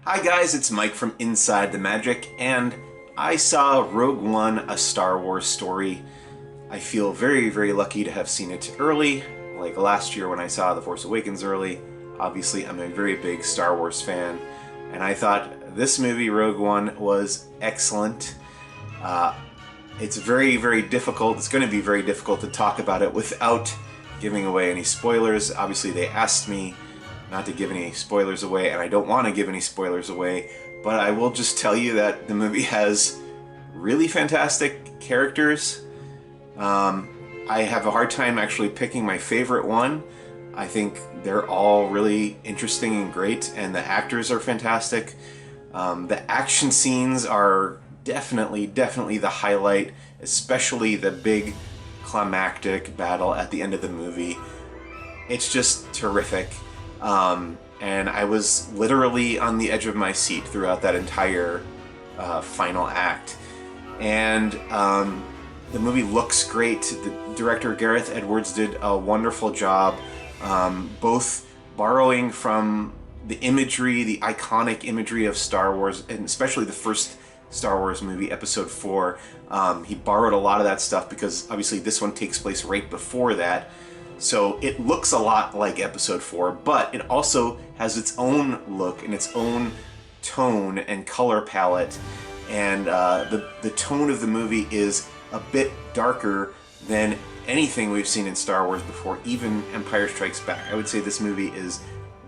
Hi guys, it's Mike from Inside the Magic, and I saw Rogue One, a Star Wars story. I feel very, very lucky to have seen it early, like last year when I saw The Force Awakens early. Obviously, I'm a very big Star Wars fan, and I thought this movie, Rogue One, was excellent. It's very, very difficult. It's going to be very difficult to talk about it without giving away any spoilers. Obviously, they asked me not to give any spoilers away, and I don't want to give any spoilers away, but I will just tell you that the movie has really fantastic characters. I have a hard time actually picking my favorite one. I think they're all really interesting and great, and the actors are fantastic. The action scenes are definitely the highlight, especially the big climactic battle at the end of the movie. It's just terrific. And I was literally on the edge of my seat throughout that entire final act. And the movie looks great. The director Gareth Edwards did a wonderful job, both borrowing from the imagery, the iconic imagery of Star Wars, and especially the first Star Wars movie, Episode 4. He borrowed a lot of that stuff because obviously this one takes place right before that. So it looks a lot like Episode 4, but it also has its own look and its own tone and color palette. And the tone of the movie is a bit darker than anything we've seen in Star Wars before, even Empire Strikes Back. I would say this movie is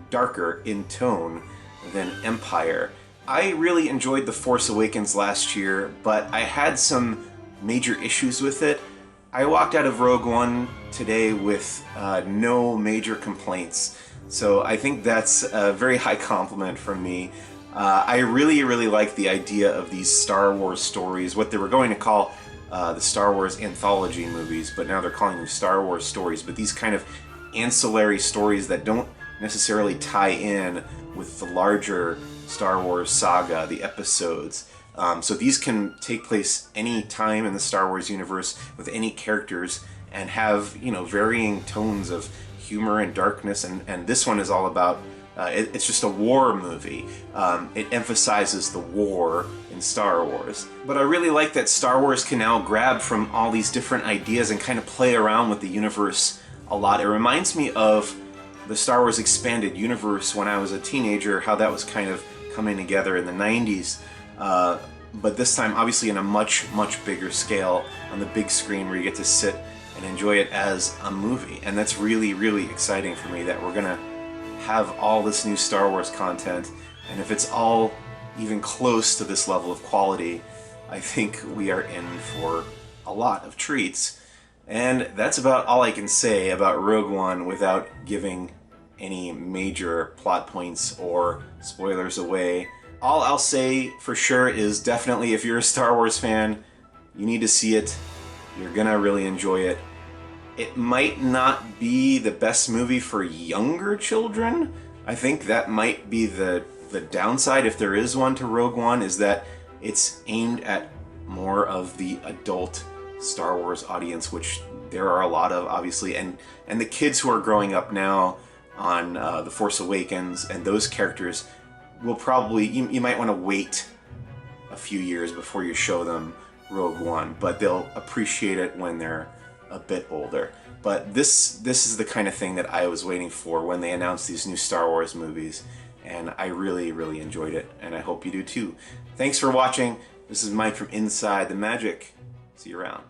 darker in tone than Empire. I really enjoyed The Force Awakens last year, but I had some major issues with it. I walked out of Rogue One today with no major complaints, so I think that's a very high compliment from me. I really like the idea of these Star Wars stories, what they were going to call the Star Wars anthology movies, but now they're calling them Star Wars stories, but these kind of ancillary stories that don't necessarily tie in with the larger Star Wars saga, the episodes. So these can take place any time in the Star Wars universe with any characters and have, you know, varying tones of humor and darkness, and this one is all about, it's just a war movie. It emphasizes the war in Star Wars. But I really like that Star Wars can now grab from all these different ideas and kind of play around with the universe a lot. It reminds me of the Star Wars Expanded Universe when I was a teenager, how that was kind of coming together in the 90s. But this time obviously in a much bigger scale on the big screen where you get to sit and enjoy it as a movie. And that's really exciting for me that we're gonna have all this new Star Wars content, and if it's all even close to this level of quality, I think we are in for a lot of treats. And that's about all I can say about Rogue One without giving any major plot points or spoilers away. All I'll say for sure is definitely if you're a Star Wars fan, you need to see it. You're gonna really enjoy it. It might not be the best movie for younger children. I think that might be the downside, if there is one, to Rogue One, is that it's aimed at more of the adult Star Wars audience, which there are a lot of, obviously, and the kids who are growing up now on The Force Awakens and those characters will probably, you might want to wait a few years before you show them Rogue One, but they'll appreciate it when they're a bit older. But this is the kind of thing that I was waiting for when they announced these new Star Wars movies, and I really enjoyed it, and I hope you do too. Thanks for watching. This is Mike from Inside the Magic. See you around.